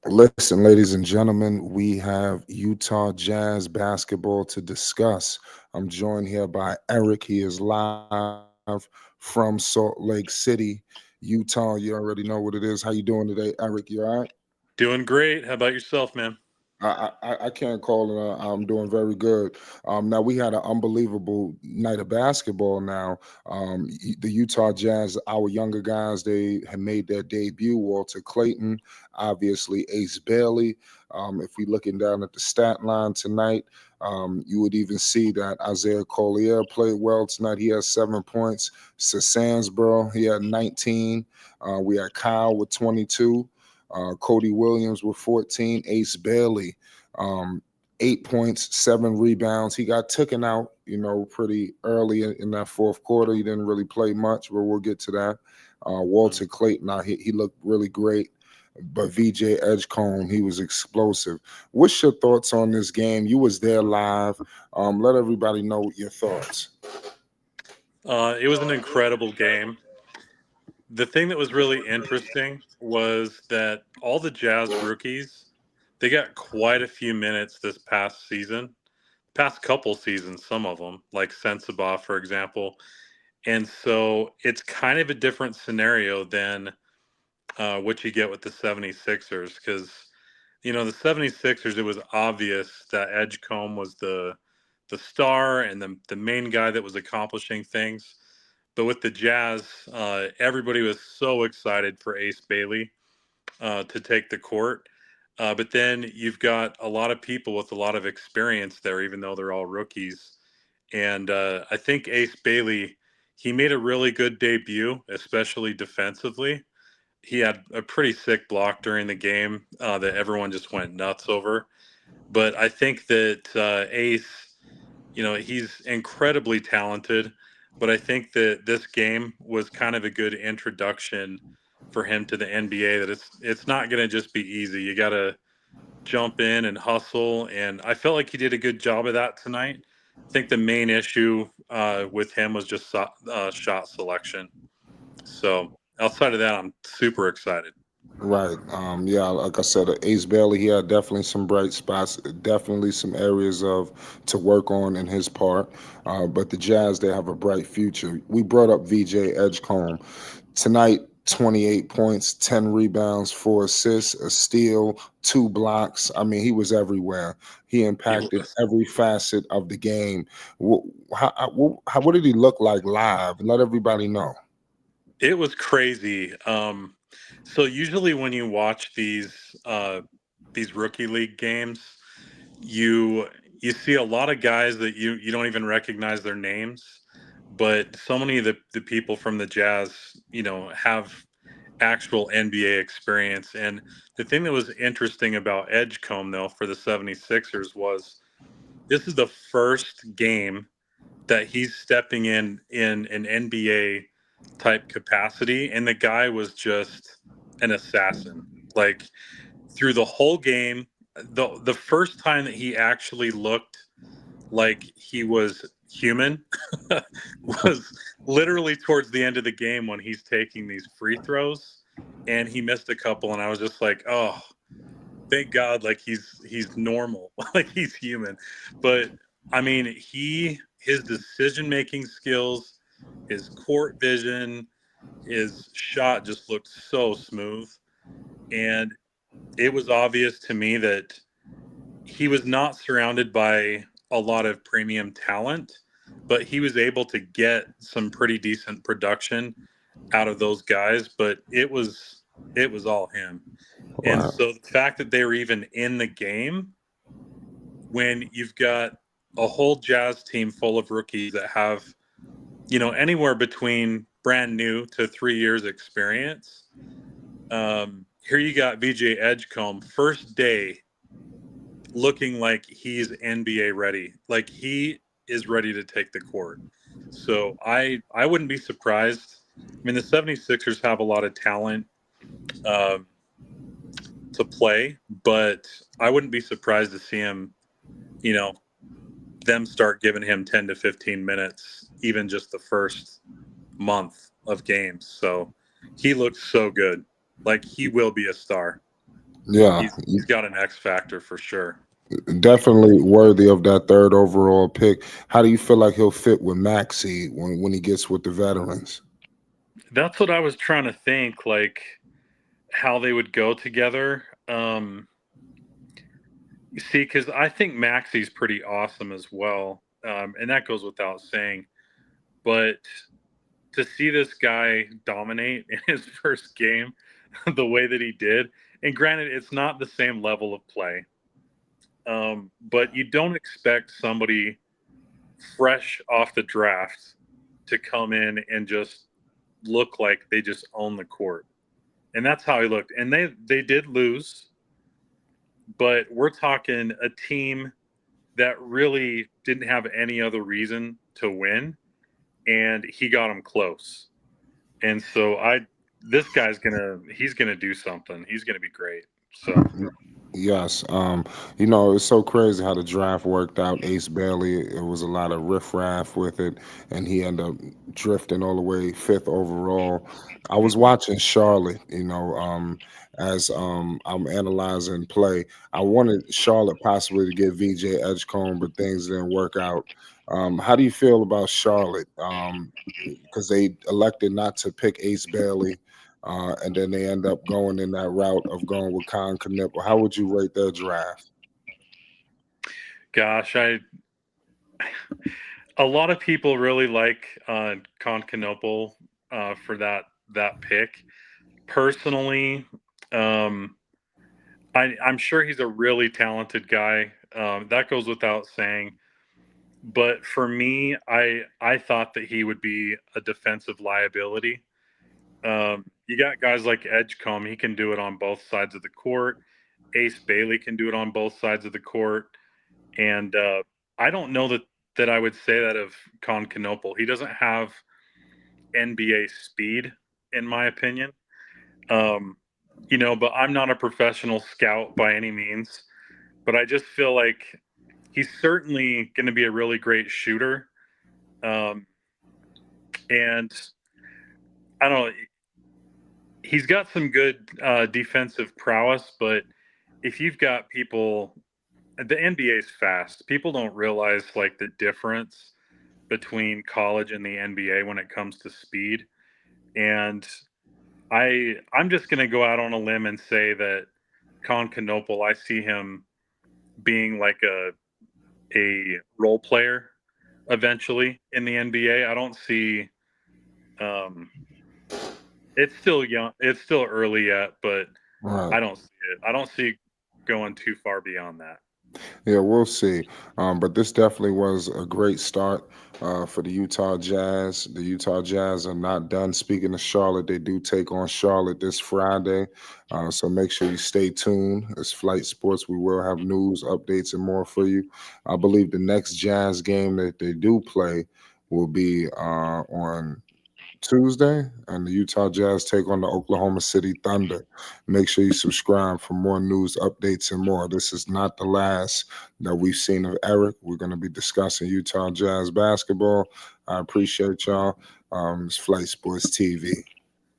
Listen, ladies and gentlemen, we have Utah Jazz basketball to discuss. I'm joined here by Eric. He is live from Salt Lake City, Utah. You already know what it is. How you doing today, Eric? You all right? Doing great. How about yourself, man? I can't call it. I'm doing very good. Now we had an unbelievable night of basketball. Now the Utah Jazz, our younger guys, they have made their debut. Walter Clayton, obviously Ace Bailey. If we looking down at the stat line tonight, you would even see that Isaiah Collier played well tonight. He has 7 points. Sansborough, he had 19. We had Kyle with 22. Cody Williams with 14. Ace Bailey, um, 8 points, 7 rebounds. He got taken out, pretty early in that fourth quarter. He didn't really play much, but we'll get to that. Mm. Walter Clayton, he looked really great. But VJ Edgecombe, he was explosive. What's your thoughts on this game? You was there live. Let everybody know your thoughts. It was an incredible game. The thing that was really interesting was that all the Jazz rookies, they got quite a few minutes this past season, past couple seasons, some of them, like Sensabaugh, for example. And so it's kind of a different scenario than what you get with the 76ers because, the 76ers, it was obvious that Edgecombe was the star and the main guy that was accomplishing things. But with the Jazz, everybody was so excited for Ace Bailey to take the court. But then you've got a lot of people with a lot of experience there, even though they're all rookies. And I think Ace Bailey, he made a really good debut, especially defensively. He had a pretty sick block during the game that everyone just went nuts over. But I think that Ace, he's incredibly talented. But I think that this game was kind of a good introduction for him to the NBA. That it's not going to just be easy. You got to jump in and hustle. And I felt like he did a good job of that tonight. I think the main issue with him was just shot selection. So outside of that, I'm super excited. Right. Yeah, like I said, Ace Bailey, he had definitely some bright spots, definitely some areas of to work on in his part. But the Jazz, they have a bright future. We brought up VJ Edgecombe tonight. 28 points, 10 rebounds, 4 assists, a steal, 2 blocks. I mean, he was everywhere. He He impacted was. every facet of the game. What did he look like live? Let everybody know. It was crazy. So usually when you watch these rookie league games, you you see a lot of guys that you don't even recognize their names, but so many of the people from the Jazz, have actual NBA experience. And the thing that was interesting about Edgecombe though for the 76ers was this is the first game that he's stepping in an NBA type capacity, and the guy was just an assassin. Like through the whole game, the first time that he actually looked like he was human was literally towards the end of the game when he's taking these free throws and he missed a couple and I was just like, "Oh, thank God like he's normal, like he's human." But I mean, his decision making skills, his court vision, his shot just looked so smooth. And it was obvious to me that he was not surrounded by a lot of premium talent, but he was able to get some pretty decent production out of those guys, but it was all him. And Right. so the fact that they were even in the game when you've got a whole Jazz team full of rookies that have, anywhere between brand new to 3 years experience. Here you got VJ Edgecombe, first day looking like he's NBA ready. Like he is ready to take the court. So I wouldn't be surprised. I mean, the 76ers have a lot of talent um, to play, but I wouldn't be surprised to see him, you know, them start giving him 10 to 15 minutes, even just the first month of games. So he looks so good. Like he will be a star. Yeah, He's got an X factor for sure. definitely worthy of that third overall pick. How do you feel like he'll fit with Maxie when he gets with the veterans? That's what I was trying to think, like how they would go together. You see, because I think Maxie's pretty awesome as well, and that goes without saying. But to see this guy dominate in his first game the way that he did, and granted, it's not the same level of play, but you don't expect somebody fresh off the draft to come in and just look like they just own the court. And that's how he looked. And they did lose, but we're talking a team that really didn't have any other reason to win, and he got them close. And so this guy's he's gonna do something. He's gonna be great. So Yes. It's so crazy how the draft worked out. Ace Bailey, it was a lot of riffraff with it, and he ended up drifting all the way fifth overall. I was mhm. watching Charlotte, as I'm analyzing play. I wanted Charlotte possibly to get VJ Edgecombe, but things didn't work out. How do you feel about Charlotte? Because they elected not to pick Ace Bailey, and then they end up going in that route of going with Con Knipple. How would you rate their draft? Gosh, I a lot of people really like Constantinople for that pick. Personally, um, I'm sure he's a really talented guy. That goes without saying. But for me, I thought that he would be a defensive liability. You got guys like Edgecombe; he can do it on both sides of the court. Ace Bailey can do it on both sides of the court, and I don't know that I would say that of Constantinople. He doesn't have NBA speed, in my opinion. Um, but I'm not a professional scout by any means. But I just feel like he's certainly going to be a really great shooter. Um, and I don't know, he's got some good defensive prowess, but if you've got people, the NBA is fast. People don't realize like the difference between college and the NBA when it comes to speed. And I'm just going to go out on a limb and say that Constantinople, I see him being like a role player eventually in the NBA. I don't see um, it's still young, it's still early yet, but Right. I don't see it. I don't see going too far beyond that. Yeah, we'll see. But this definitely was a great start for the Utah Jazz. The Utah Jazz are not done. Speaking of Charlotte, they do take on Charlotte this Friday. So make sure you stay tuned. As Flight Sports, we will have news, updates, and more for you. I believe the next Jazz game that they do play will be on Tuesday, and the Utah Jazz take on the Oklahoma City Thunder. Make sure you subscribe for more news, updates, and more. This is not the last that we've seen of Eric. We're going to be discussing Utah Jazz basketball. I appreciate y'all. It's Flight Sports TV.